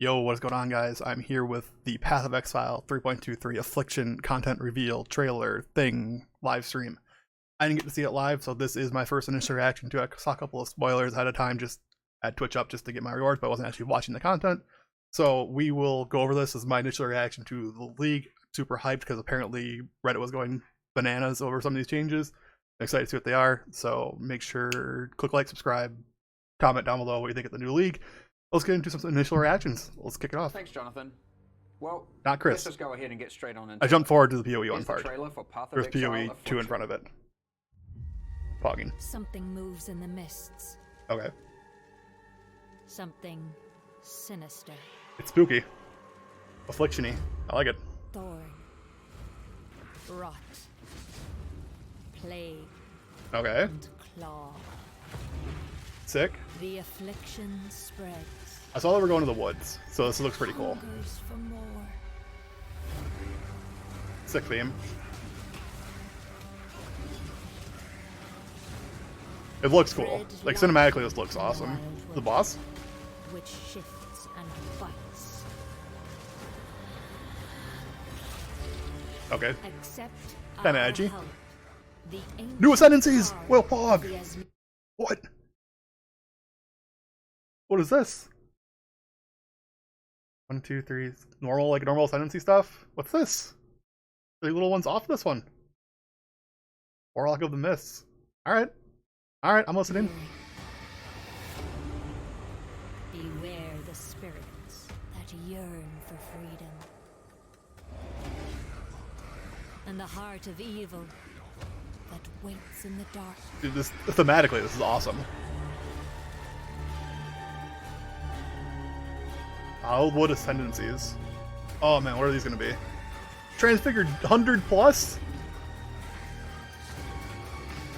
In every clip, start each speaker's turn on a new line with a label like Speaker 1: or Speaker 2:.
Speaker 1: Yo, what's going on, guys? I'm here with the Path of Exile 3.23 Affliction content reveal trailer thing live stream. I didn't get to see it live, so this is my first initial reaction to it. I saw a couple of spoilers ahead of time, just at Twitch up just to get my rewards, but I wasn't actually watching the content. So we will go over this as my initial reaction to the league. Super hyped because apparently Reddit was going bananas over some of these changes. I'm excited to see what they are. So make sure click like, subscribe, comment down below what you think of the new league. Let's get into some initial reactions. Let's kick it off.
Speaker 2: Thanks, Jonathan. Well,
Speaker 1: not Chris.
Speaker 2: Let's just go ahead and get straight on into
Speaker 1: I jumped forward to the PoE one part.
Speaker 2: There's
Speaker 1: PoE 2 in front of it. Pogging.
Speaker 3: Something moves in the mists.
Speaker 1: Okay.
Speaker 3: Something sinister.
Speaker 1: It's spooky. Affliction-y. I like it.
Speaker 3: Thorn. Rot. Plague.
Speaker 1: Okay.
Speaker 3: And claw.
Speaker 1: Sick.
Speaker 3: The affliction spreads.
Speaker 1: I saw they were going to the woods, so this looks pretty cool.
Speaker 3: Hungers for more.
Speaker 1: Sick theme. It looks cool. Like cinematically, this looks awesome. The boss?
Speaker 3: Which shifts and fights.
Speaker 1: Okay.
Speaker 3: Except
Speaker 1: Kinda edgy.
Speaker 3: help, the
Speaker 1: New ascendancies!
Speaker 3: power
Speaker 1: Will
Speaker 3: of
Speaker 1: Pog!
Speaker 3: the
Speaker 1: What? What is this? 1, 2, 3. Normal, like normal ascendancy stuff? What's this? The little ones off this one. Warlock of the Mists. Alright. Alright, I'm listening.
Speaker 3: Beware the spirits that yearn for freedom. And the heart of evil that waits in the dark.
Speaker 1: Dude, this thematically, this is awesome. Wildwood Ascendancies. Oh man, what are these gonna be? Transfigured 100 plus?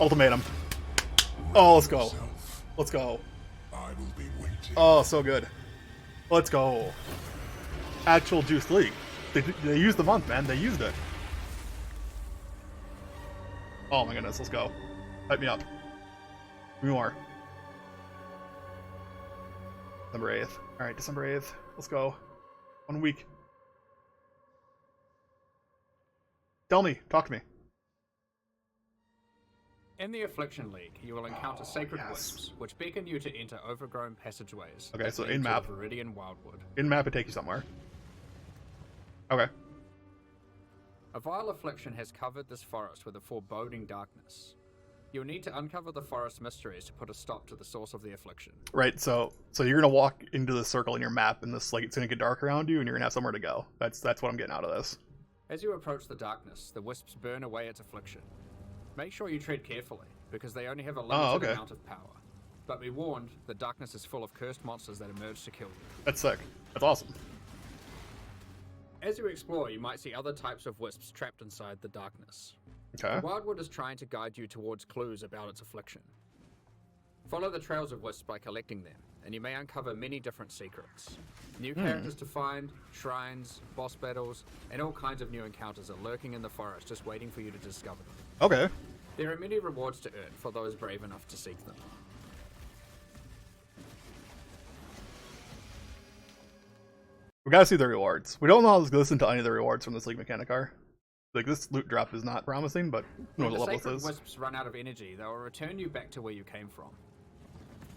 Speaker 1: Ultimatum. Oh, let's go. Let's go. Oh, so good. Let's go. Actual Juice League. They used the month, man. They used it. Oh my goodness, let's go. Hype me up. Give me more. December 8th. Alright, December 8th. Let's go. 1 week. Tell me. Talk to me.
Speaker 2: In the Affliction League, you will encounter sacred wisps, which beckon you to enter overgrown passageways.
Speaker 1: Okay, so in map.
Speaker 2: Viridian Wildwood.
Speaker 1: In map, it takes you somewhere. Okay.
Speaker 2: A vile affliction has covered this forest with a foreboding darkness. You'll need to uncover the forest mysteries to put a stop to the source of the affliction.
Speaker 1: Right, so you're gonna walk into the circle in your map, and this it's gonna get dark around you, and you're gonna have somewhere to go. That's what I'm getting out of this.
Speaker 2: As you approach the darkness, the wisps burn away its affliction. Make sure you tread carefully, because they only have a limited amount of power. But be warned, the darkness is full of cursed monsters that emerge to kill you.
Speaker 1: That's sick. That's awesome.
Speaker 2: As you explore, you might see other types of wisps trapped inside the darkness.
Speaker 1: Okay.
Speaker 2: The Wildwood is trying to guide you towards clues about its affliction. Follow the trails of wisps by collecting them, and you may uncover many different secrets. New characters to find, shrines, boss battles, and all kinds of new encounters are lurking in the forest just waiting for you to discover them.
Speaker 1: Okay.
Speaker 2: There are many rewards to earn for those brave enough to seek them.
Speaker 1: We gotta see the rewards. We don't know how to listen to any of the rewards from this league mechanic are. Like, this loot drop is not promising, but who knows
Speaker 2: When
Speaker 1: what
Speaker 2: the
Speaker 1: level
Speaker 2: sacred
Speaker 1: this is.
Speaker 2: wisps run out of energy, they will return you back to where you came from.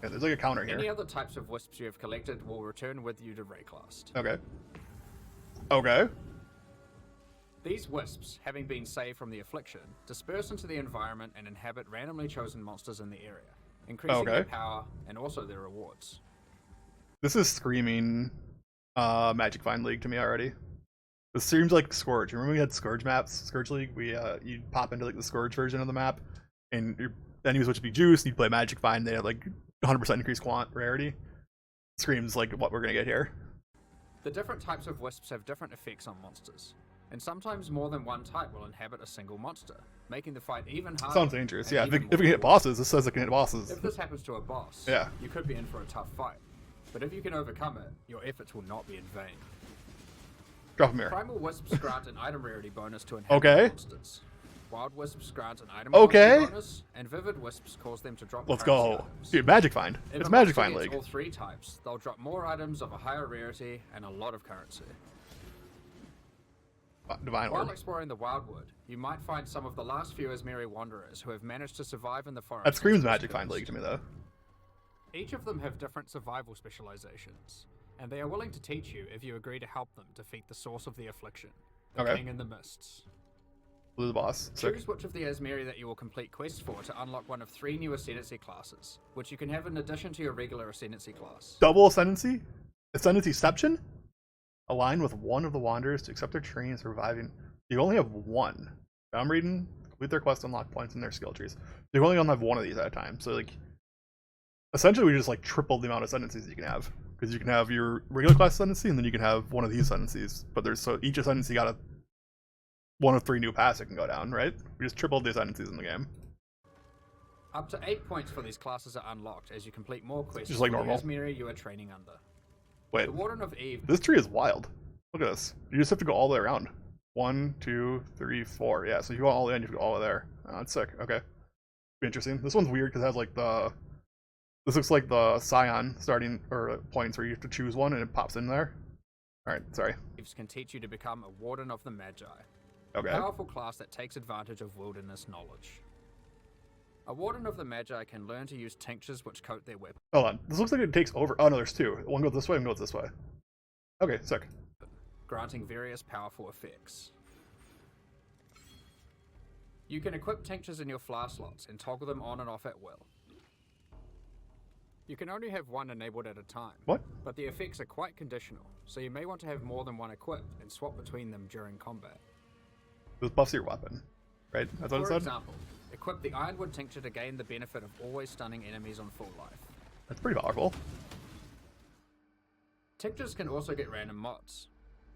Speaker 1: Yeah, there's like a counter
Speaker 2: Any
Speaker 1: here.
Speaker 2: other types of wisps you have collected will return with you to Rayclast.
Speaker 1: Okay. Okay.
Speaker 2: These wisps, having been saved from the affliction, disperse into the environment and inhabit randomly chosen monsters in the area, increasing their power and also their rewards.
Speaker 1: This is screaming Magic Find League to me already. This seems like Scourge. Remember we had Scourge maps, Scourge League? You pop into like the Scourge version of the map, and your enemies would be juiced. You'd play Magic Find. They had like 100% increased quant rarity. Screams like what we're gonna get here.
Speaker 2: The different types of wisps have different effects on monsters, and sometimes more than one type will inhabit a single monster, making the fight even harder.
Speaker 1: Sounds dangerous. Yeah, if it can hit bosses, this says it can hit bosses.
Speaker 2: If this happens to a boss,
Speaker 1: yeah,
Speaker 2: you could be in for a tough fight. But if you can overcome it, your efforts will not be in vain.
Speaker 1: Drop him here.
Speaker 2: Primal wisps grant an item rarity bonus to inhabit monsters. Wild Wisps grant an item
Speaker 1: Okay.
Speaker 2: bonus, and Vivid Wisps cause them to drop
Speaker 1: Let's
Speaker 2: currency
Speaker 1: go.
Speaker 2: items.
Speaker 1: Dude, Magic Find.
Speaker 2: If
Speaker 1: It's
Speaker 2: a
Speaker 1: Magic
Speaker 2: monster
Speaker 1: Find
Speaker 2: gets
Speaker 1: League.
Speaker 2: all 3 types, they'll drop more items of a higher rarity and a lot of currency.
Speaker 1: Divine
Speaker 2: While
Speaker 1: Orb.
Speaker 2: exploring the Wildwood, you might find some of the last few Asmiri wanderers who have managed to survive in the forest.
Speaker 1: That screams
Speaker 2: since
Speaker 1: Magic
Speaker 2: its
Speaker 1: Find
Speaker 2: burst.
Speaker 1: League to me, though.
Speaker 2: Each of them have different survival specializations, and they are willing to teach you if you agree to help them defeat the source of the affliction, the
Speaker 1: Okay.
Speaker 2: King in the Mists.
Speaker 1: Blue the boss. Sick.
Speaker 2: Choose which of the Asmiri that you will complete quests for to unlock one of 3 new Ascendancy classes, which you can have in addition to your regular Ascendancy class.
Speaker 1: Double Ascendancy? Ascendancyception? Align with one of the Wanderers to accept their training and surviving. You only have one. I'm reading. Complete their quest, unlock points in their skill trees. You only have one of these at a time. So, like, essentially, we just, like, tripled the amount of Ascendancies you can have. Because you can have your regular class Ascendancy, and then you can have one of these Ascendancies. But there's, so each Ascendancy got one of 3 new paths that can go down, right? We just tripled the Ascendancies in the game.
Speaker 2: Up to 8 points for these classes are unlocked as you complete more quests
Speaker 1: Just like
Speaker 2: for the
Speaker 1: normal.
Speaker 2: Asmiri you are training under.
Speaker 1: Wait,
Speaker 2: The Warden of Eve.
Speaker 1: this tree is wild. Look at this. You just have to go all the way around. 1, 2, 3, 4. Yeah, so if you go all the way in, you have to go all the way there. Oh, that's sick. Okay. Be interesting. This one's weird because it has like the... This looks like the Scion starting, or points where you have to choose one and it pops in there. Alright, sorry.
Speaker 2: Eves can teach you to become a Warden of the Magi,
Speaker 1: Okay.
Speaker 2: a powerful class that takes advantage of wilderness knowledge. A Warden of the Magi can learn to use tinctures which coat their weapon,
Speaker 1: Hold on. This looks like it takes over... Oh, no, there's 2. One goes this way, one goes this way. Okay, sick.
Speaker 2: granting various powerful effects. You can equip tinctures in your flask slots and toggle them on and off at will. You can only have one enabled at a time.
Speaker 1: What?
Speaker 2: But the effects are quite conditional, so you may want to have more than one equipped and swap between them during combat.
Speaker 1: This buffs your weapon, right? That's what it
Speaker 2: For
Speaker 1: said?
Speaker 2: example, equip the Ironwood Tincture to gain the benefit of always stunning enemies on full life.
Speaker 1: That's pretty powerful.
Speaker 2: Tinctures can also get random mods.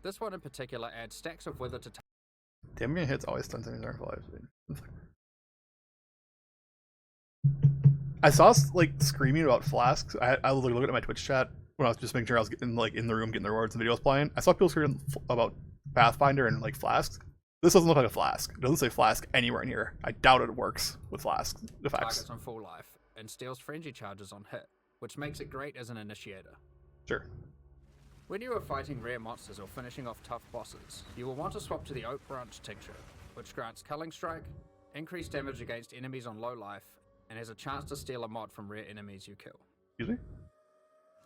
Speaker 2: This one in particular adds stacks of wither to
Speaker 1: Damage hits always stuns enemies for life. I saw like screaming about flasks. I was looking at my Twitch chat when I was just making sure I was getting like in the room getting the rewards and videos playing. I saw people screaming about Pathfinder and like flasks. This doesn't look like a flask. It doesn't say flask anywhere in here. I doubt it works with flask effects.
Speaker 2: targets on full life and steals frenzy charges on hit, which makes it great as an initiator.
Speaker 1: Sure.
Speaker 2: When you are fighting rare monsters or finishing off tough bosses, you will want to swap to the Oak Branch Tincture, which grants Culling Strike, increased damage against enemies on low life, and has a chance to steal a mod from rare enemies you kill.
Speaker 1: Excuse me?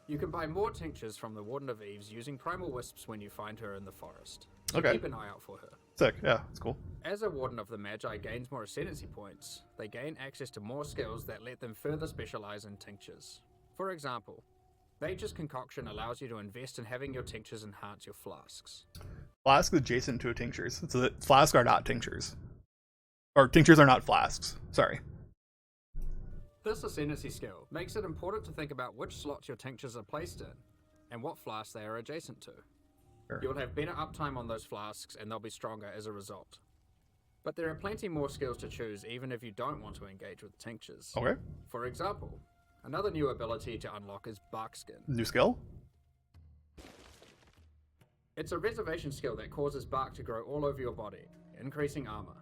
Speaker 2: You can buy more tinctures from the Warden of Eves using Primal Wisps when you find her in the forest. So
Speaker 1: Okay.
Speaker 2: keep an eye out for her.
Speaker 1: Sick. Yeah, it's cool.
Speaker 2: As a Warden of the Magi gains more Ascendancy points, they gain access to more skills that let them further specialize in tinctures. For example, Mage's Concoction allows you to invest in having your tinctures enhance your flasks.
Speaker 1: Flask is adjacent to a tinctures. So that flasks are not tinctures. Or tinctures are not flasks. Sorry.
Speaker 2: This Ascendancy skill makes it important to think about which slots your tinctures are placed in, and what flasks they are adjacent to.
Speaker 1: Sure.
Speaker 2: You'll have better uptime on those flasks, and they'll be stronger as a result. But there are plenty more skills to choose even if you don't want to engage with tinctures.
Speaker 1: Okay.
Speaker 2: For example, another new ability to unlock is Barkskin.
Speaker 1: New skill?
Speaker 2: It's a reservation skill that causes bark to grow all over your body, increasing armor.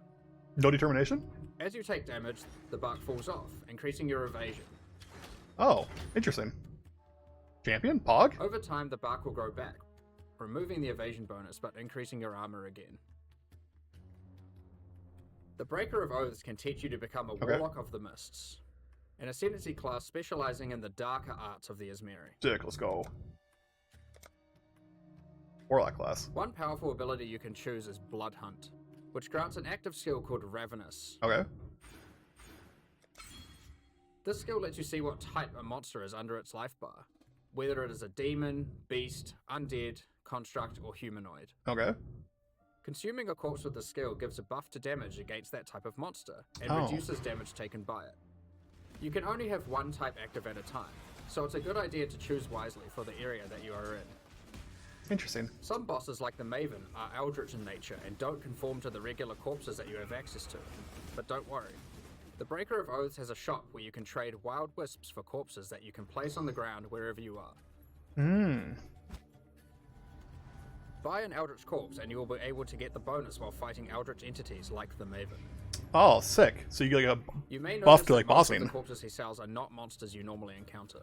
Speaker 1: No determination?
Speaker 2: As you take damage, the bark falls off, increasing your evasion.
Speaker 1: Oh, interesting. Champion? Pog?
Speaker 2: Over time, the bark will grow back, removing the evasion bonus but increasing your armor again. The Breaker of Oaths can teach you to become a Warlock of the Mists, an Ascendancy class specializing in the darker arts of the Asmiri.
Speaker 1: Sick, let's go. Warlock class.
Speaker 2: One powerful ability you can choose is Blood Hunt, which grants an active skill called Ravenous.
Speaker 1: Okay.
Speaker 2: This skill lets you see what type a monster is under its life bar, whether it is a demon, beast, undead, construct, or humanoid.
Speaker 1: Okay.
Speaker 2: Consuming a corpse with the skill gives a buff to damage against that type of monster, and
Speaker 1: Oh.
Speaker 2: reduces damage taken by it. You can only have one type active at a time, so it's a good idea to choose wisely for the area that you are in.
Speaker 1: Interesting.
Speaker 2: Some bosses like the Maven are eldritch in nature and don't conform to the regular corpses that you have access to. But don't worry. The Breaker of Oaths has a shop where you can trade wild wisps for corpses that you can place on the ground wherever you are. Buy an eldritch corpse and you will be able to get the bonus while fighting eldritch entities like the Maven.
Speaker 1: Oh, sick. So you get like a
Speaker 2: You may
Speaker 1: buff
Speaker 2: notice
Speaker 1: to like
Speaker 2: that most of
Speaker 1: bossing.
Speaker 2: the corpses he sells are not monsters you normally encounter.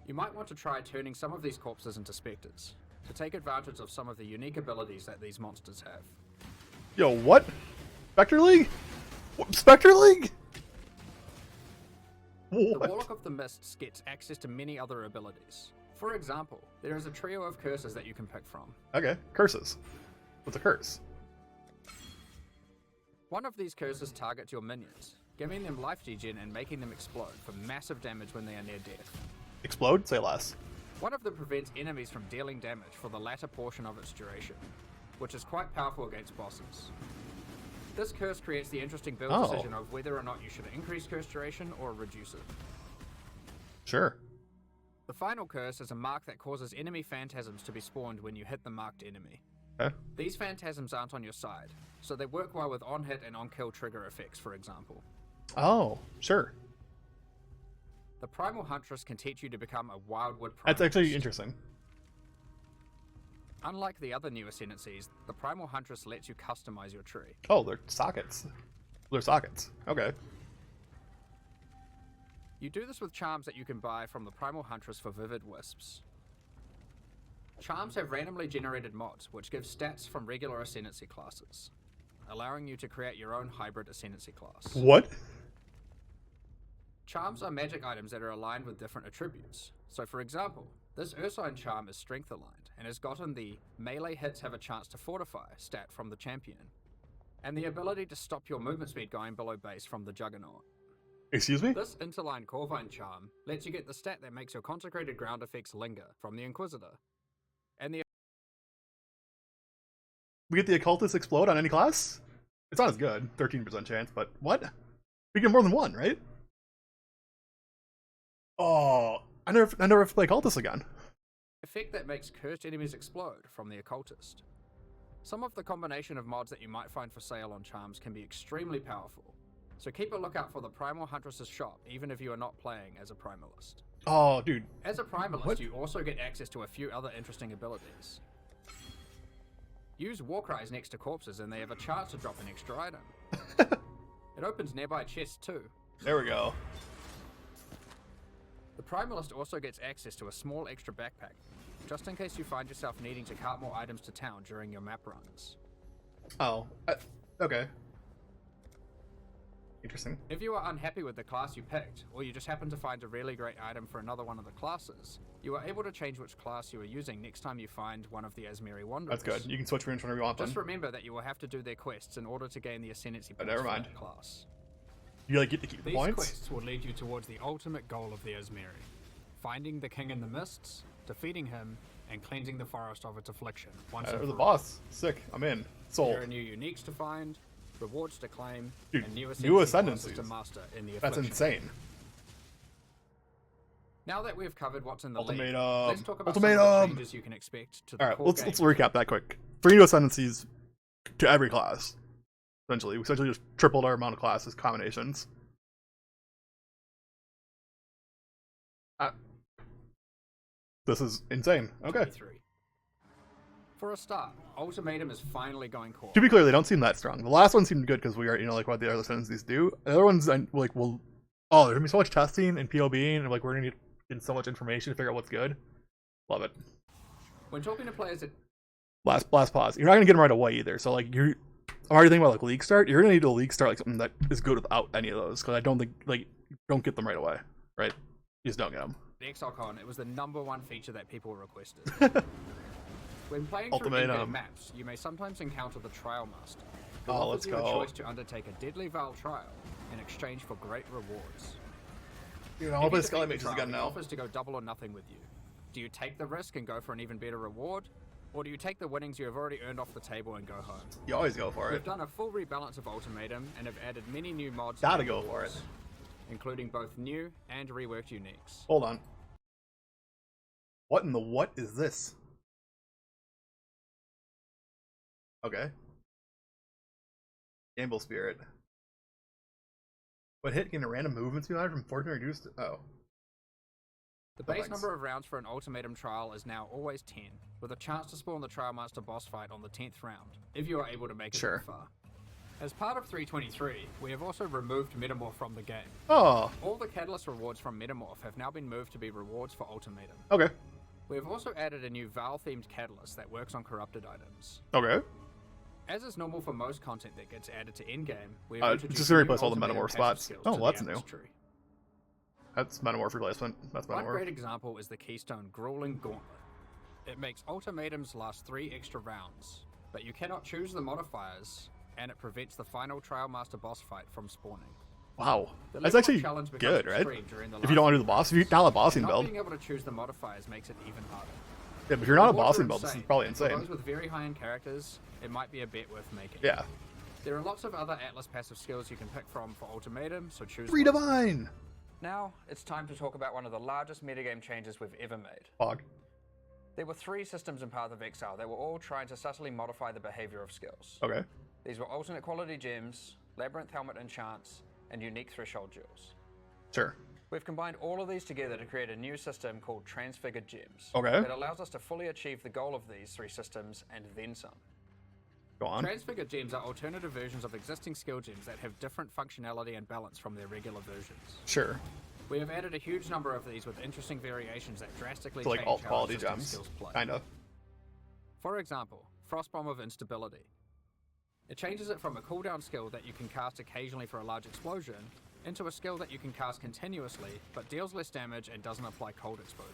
Speaker 2: You might want to try turning some of these corpses into specters, to take advantage of some of the unique abilities that these monsters have.
Speaker 1: Yo, what? Spectre League? Spectre League?
Speaker 2: The
Speaker 1: What?
Speaker 2: Warlock of the Mists gets access to many other abilities. For example, there is a trio of curses that you can pick from.
Speaker 1: Okay, curses. What's a curse?
Speaker 2: One of these curses targets your minions, giving them life degen and making them explode for massive damage when they are near death.
Speaker 1: Explode? Say less.
Speaker 2: One of them prevents enemies from dealing damage for the latter portion of its duration, which is quite powerful against bosses. This curse creates the interesting build decision of whether or not you should increase curse duration or reduce it.
Speaker 1: Sure.
Speaker 2: The final curse is a mark that causes enemy phantasms to be spawned when you hit the marked enemy.
Speaker 1: Okay.
Speaker 2: These phantasms aren't on your side, so they work well with on-hit and on-kill trigger effects, for example.
Speaker 1: Oh, sure.
Speaker 2: The Primal Huntress can teach you to become a Wildwood Primalist.
Speaker 1: That's actually interesting.
Speaker 2: Unlike the other new ascendancies, the Primal Huntress lets you customize your tree.
Speaker 1: Oh, they're sockets. They're sockets. Okay.
Speaker 2: You do this with charms that you can buy from the Primal Huntress for Vivid Wisps. Charms have randomly generated mods, which give stats from regular Ascendancy classes, allowing you to create your own hybrid Ascendancy class.
Speaker 1: What?
Speaker 2: Charms are magic items that are aligned with different attributes. So for example, this Ursine charm is strength aligned, and has gotten the melee hits have a chance to fortify stat from the champion, and the ability to stop your movement speed going below base from the Juggernaut.
Speaker 1: Excuse me?
Speaker 2: This interline Corvine charm lets you get the stat that makes your consecrated ground effects linger from the Inquisitor. And the
Speaker 1: We get the occultist explode on any class? It's not as good. 13% chance, but what? We get more than one, right? Oh, I never have to play occultist again.
Speaker 2: effect that makes cursed enemies explode from the Occultist. Some of the combination of mods that you might find for sale on charms can be extremely powerful, so keep a lookout for the Primal Huntress's shop even if you are not playing as a Primalist.
Speaker 1: Oh, dude.
Speaker 2: As a Primalist,
Speaker 1: What?
Speaker 2: you also get access to a few other interesting abilities. Use Warcries next to corpses and they have a chance to drop an extra item. It opens nearby chests too.
Speaker 1: There we go.
Speaker 2: The Primalist also gets access to a small extra backpack, just in case you find yourself needing to cart more items to town during your map runs.
Speaker 1: Oh, okay. Interesting.
Speaker 2: If you are unhappy with the class you picked, or you just happen to find a really great item for another one of the classes, you are able to change which class you are using next time you find one of the Asmeri Wanderers.
Speaker 1: That's good. You can switch rooms whenever you want them.
Speaker 2: Just remember that you will have to do their quests in order to gain the Ascendancy points
Speaker 1: never
Speaker 2: for
Speaker 1: mind.
Speaker 2: that class.
Speaker 1: You like get to keep the
Speaker 2: These
Speaker 1: points?
Speaker 2: quests will lead you towards the ultimate goal of the Asmeri, finding the King in the Mists, defeating him, and cleansing the forest of its affliction once and
Speaker 1: The
Speaker 2: for all.
Speaker 1: boss. Sick. I'm in. Sold.
Speaker 2: There are new uniques to find, rewards to claim,
Speaker 1: Dude,
Speaker 2: and new
Speaker 1: new
Speaker 2: ascendancies
Speaker 1: ascendancies.
Speaker 2: to master in the
Speaker 1: That's
Speaker 2: affliction.
Speaker 1: insane.
Speaker 2: Now that we've covered what's in the league,
Speaker 1: Ultimatum.
Speaker 2: let's talk about some of the
Speaker 1: Ultimatum.
Speaker 2: changes you can expect to the
Speaker 1: All right,
Speaker 2: core
Speaker 1: let's
Speaker 2: game.
Speaker 1: recap that quick. 3 new ascendancies to every class. Essentially, we essentially just tripled our amount of classes combinations. This is insane. Okay.
Speaker 2: 23. For a start, Ultimatum is finally going core.
Speaker 1: To be clear, they don't seem that strong. The last one seemed good because we are, like what the other ascendancies do. The other ones, like, will. Oh, there's gonna be so much testing and POBing, and like we're gonna get so much information to figure out what's good. Love it.
Speaker 2: When talking to players at
Speaker 1: Last pause. You're not gonna get them right away either. So like I'm already thinking about like league start. You're gonna need a league start like something that is good without any of those because I don't think like don't get them right away, right? You just don't get them.
Speaker 2: the ExileCon, it was the #1 feature that people requested. When playing through
Speaker 1: Ultimatum.
Speaker 2: in-game maps, you may sometimes encounter the Trial Master, who
Speaker 1: Oh,
Speaker 2: offers
Speaker 1: let's
Speaker 2: you
Speaker 1: go.
Speaker 2: a choice to undertake a deadly Val trial in exchange for great rewards.
Speaker 1: Dude,
Speaker 2: If
Speaker 1: I'll
Speaker 2: you
Speaker 1: play
Speaker 2: defeat
Speaker 1: Skelly
Speaker 2: the
Speaker 1: Mages
Speaker 2: trial,
Speaker 1: again
Speaker 2: he
Speaker 1: now.
Speaker 2: offers to go double or nothing with you. Do you take the risk and go for an even better reward? Or do you take the winnings you have already earned off the table and go home?
Speaker 1: You always go for
Speaker 2: We've
Speaker 1: it.
Speaker 2: done a full rebalance of Ultimatum and have added many new mods
Speaker 1: Gotta
Speaker 2: and
Speaker 1: go for
Speaker 2: rewards,
Speaker 1: it.
Speaker 2: including both new and reworked uniques.
Speaker 1: Hold on. What in the what is this? Okay. Gamble Spirit. But hit gain a random movement speed line from 14 reduced to, oh.
Speaker 2: The base
Speaker 1: thanks.
Speaker 2: number of rounds for an Ultimatum trial is now always 10, with a chance to spawn the Trial Master boss fight on the 10th round, if you are able to make it that far. As part of 3.23, we have also removed Metamorph from the game.
Speaker 1: Oh,
Speaker 2: All the Catalyst rewards from Metamorph have now been moved to be rewards for Ultimatum.
Speaker 1: okay.
Speaker 2: We have also added a new Val-themed Catalyst that works on corrupted items.
Speaker 1: Okay.
Speaker 2: As is normal for most content that gets added to endgame, we have introduced
Speaker 1: Just to
Speaker 2: new
Speaker 1: replace all the
Speaker 2: Ultimatum
Speaker 1: Metamorph
Speaker 2: passive
Speaker 1: spots.
Speaker 2: skills
Speaker 1: Oh,
Speaker 2: to
Speaker 1: well,
Speaker 2: the
Speaker 1: that's new.
Speaker 2: Atlas tree.
Speaker 1: That's Metamorph replacement. That's
Speaker 2: One
Speaker 1: Metamorph.
Speaker 2: great example is the Keystone Grueling Gauntlet. It makes Ultimatums last 3 extra rounds, but you cannot choose the modifiers, and it prevents the final Trial Master boss fight from spawning.
Speaker 1: Wow.
Speaker 2: The
Speaker 1: That's
Speaker 2: level
Speaker 1: actually
Speaker 2: up challenge becomes
Speaker 1: good, right?
Speaker 2: extreme during the
Speaker 1: If you don't want to do
Speaker 2: last
Speaker 1: the boss, if you're not a bossing
Speaker 2: and not
Speaker 1: build.
Speaker 2: being able to choose the modifiers makes it even harder.
Speaker 1: Yeah, but if you're not a
Speaker 2: Rewards are
Speaker 1: bossing build, this is probably
Speaker 2: and For
Speaker 1: insane.
Speaker 2: those with very high-end characters, it might be a bet worth making.
Speaker 1: Yeah.
Speaker 2: There are lots of other Atlas passive skills you can pick from for Ultimatum, so choose
Speaker 1: Free
Speaker 2: wisely.
Speaker 1: Divine!
Speaker 2: Now, it's time to talk about one of the largest metagame changes we've ever made.
Speaker 1: Fog.
Speaker 2: There were 3 systems in Path of Exile that were all trying to subtly modify the behavior of skills.
Speaker 1: Okay.
Speaker 2: These were alternate quality gems, Labyrinth Helmet enchants, and unique threshold jewels.
Speaker 1: Sure.
Speaker 2: We've combined all of these together to create a new system called Transfigured Gems.
Speaker 1: Okay.
Speaker 2: That allows us to fully achieve the goal of these 3 systems and then some.
Speaker 1: Go on.
Speaker 2: Transfigured Gems are alternative versions of existing skill gems that have different functionality and balance from their regular versions.
Speaker 1: Sure.
Speaker 2: We have added a huge number of these with interesting variations that drastically
Speaker 1: So like
Speaker 2: change
Speaker 1: alt
Speaker 2: how
Speaker 1: quality
Speaker 2: existing
Speaker 1: gems.
Speaker 2: skills play.
Speaker 1: Kind of.
Speaker 2: For example, Frostbomb of Instability. It changes it from a cooldown skill that you can cast occasionally for a large explosion into a skill that you can cast continuously but deals less damage and doesn't apply cold exposure.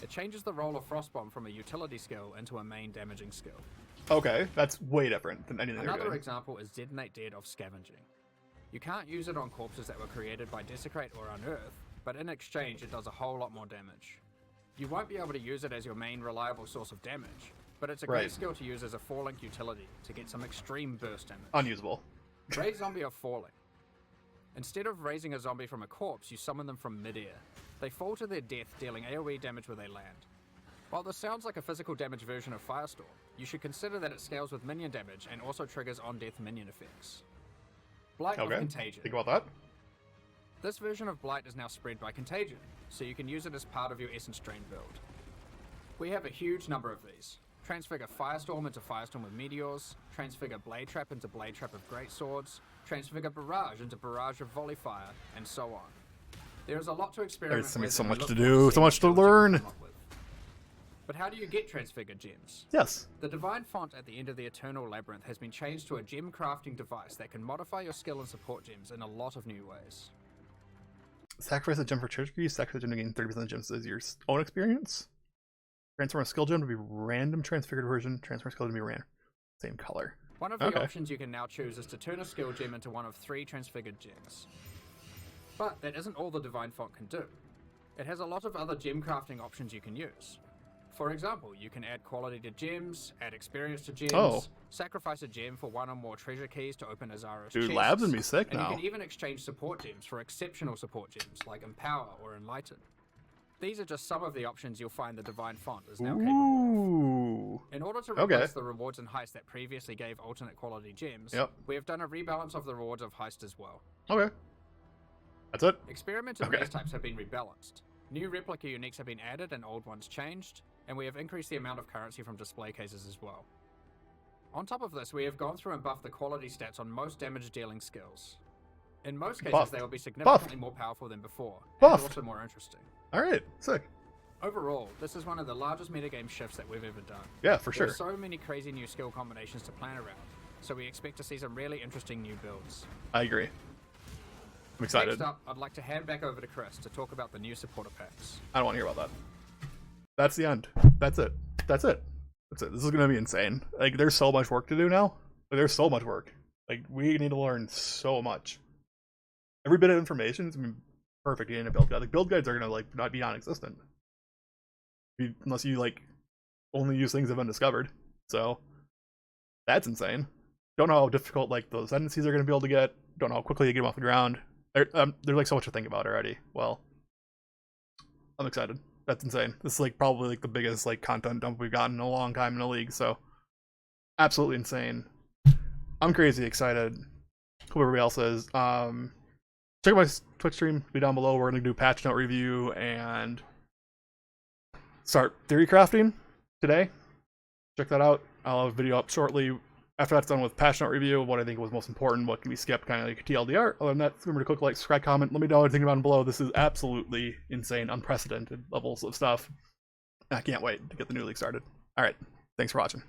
Speaker 2: It changes the role of Frostbomb from a utility skill into a main damaging skill.
Speaker 1: Okay, that's way different than anything they're
Speaker 2: Another
Speaker 1: doing.
Speaker 2: example is Detonate Dead of Scavenging. You can't use it on corpses that were created by Desecrate or Unearth, but in exchange it does a whole lot more damage. You won't be able to use it as your main reliable source of damage, but it's a great
Speaker 1: Right.
Speaker 2: skill to use as a 4-link utility to get some extreme burst damage.
Speaker 1: Unusable.
Speaker 2: Raise Zombie of Falling. Instead of raising a zombie from a corpse, you summon them from midair. They fall to their death, dealing AoE damage where they land. While this sounds like a physical damage version of Firestorm, you should consider that it scales with minion damage and also triggers on-death minion effects. Blight of
Speaker 1: Okay.
Speaker 2: Contagion.
Speaker 1: Think about that.
Speaker 2: This version of Blight is now spread by Contagion, so you can use it as part of your Essence Drain build. We have a huge number of these. Transfigure Firestorm into Firestorm with Meteors, Transfigure Blade Trap into Blade Trap of Greatswords, Transfigure Barrage into Barrage of Volley Fire, and so on. There is a lot to experiment
Speaker 1: There's gonna be
Speaker 2: with,
Speaker 1: so
Speaker 2: and
Speaker 1: much
Speaker 2: we look
Speaker 1: to
Speaker 2: forward
Speaker 1: do,
Speaker 2: seeing
Speaker 1: so much to
Speaker 2: what builds you can
Speaker 1: learn.
Speaker 2: come up with. But how do you get Transfigured Gems?
Speaker 1: Yes.
Speaker 2: The Divine Font at the end of the Eternal Labyrinth has been changed to a gem crafting device that can modify your skill and support gems in a lot of new ways.
Speaker 1: Sacrifice a gem for treasure keys. Sacrifice a gem to gain 30% of gems as your own experience. Transform a skill gem to be random transfigured version. Transform a skill gem to be random. Same color.
Speaker 2: One of the
Speaker 1: Okay.
Speaker 2: options you can now choose is to turn a skill gem into one of 3 transfigured gems. But that isn't all the Divine Font can do. It has a lot of other gem crafting options you can use. For example, you can add quality to gems, add experience to gems,
Speaker 1: Oh.
Speaker 2: sacrifice a gem for 1 or more treasure keys to open Azara's
Speaker 1: Dude,
Speaker 2: chests,
Speaker 1: labs would be sick
Speaker 2: and
Speaker 1: now.
Speaker 2: you can even exchange support gems for exceptional support gems like Empower or Enlighten. These are just some of the options you'll find the Divine Font is now capable of.
Speaker 1: Ooh.
Speaker 2: In order to
Speaker 1: Okay.
Speaker 2: replace the rewards and heist that previously gave alternate quality gems,
Speaker 1: Yep.
Speaker 2: we have done a rebalance of the rewards of heist as well.
Speaker 1: Okay. That's it.
Speaker 2: Experimental
Speaker 1: Okay.
Speaker 2: race types have been rebalanced. New replica uniques have been added and old ones changed, and we have increased the amount of currency from display cases as well. On top of this, we have gone through and buffed the quality stats on most damage dealing skills. In most cases,
Speaker 1: Buffed.
Speaker 2: they will be significantly more powerful than before, and
Speaker 1: Buffed.
Speaker 2: also more interesting.
Speaker 1: All right. Sick.
Speaker 2: Overall, this is one of the largest metagame shifts that we've ever done.
Speaker 1: Yeah, for
Speaker 2: There
Speaker 1: sure.
Speaker 2: are so many crazy new skill combinations to plan around, so we expect to see some really interesting new builds.
Speaker 1: I agree. I'm excited.
Speaker 2: Next up, I'd like to hand back over to Chris to talk about the new supporter packs.
Speaker 1: I don't want to hear about that. That's the end. That's it. That's it. That's it. This is gonna be insane. Like, there's so much work to do now. Like, there's so much work. Like, we need to learn so much. Every bit of information is gonna be perfect in a build guide. Like, build guides are gonna like not be non-existent unless you like only use things that have been discovered. So that's insane. Don't know how difficult like those tendencies are gonna be able to get. Don't know how quickly you get them off the ground. There's like so much to think about already. Well, I'm excited. That's insane. This is like probably like the biggest like content dump we've gotten in a long time in the league. So absolutely insane. I'm crazy excited. Hope everybody else is. Check out my Twitch stream. Be down below. We're gonna do patch note review and start theory crafting today. Check that out. I'll have a video up shortly. After that's done with patch note review, what I think was most important, what can be skipped, kind of like TLDR. Other than that, remember to click like, subscribe, comment. Let me know what you think about it below. This is absolutely insane, unprecedented levels of stuff. I can't wait to get the new league started. All right, thanks for watching.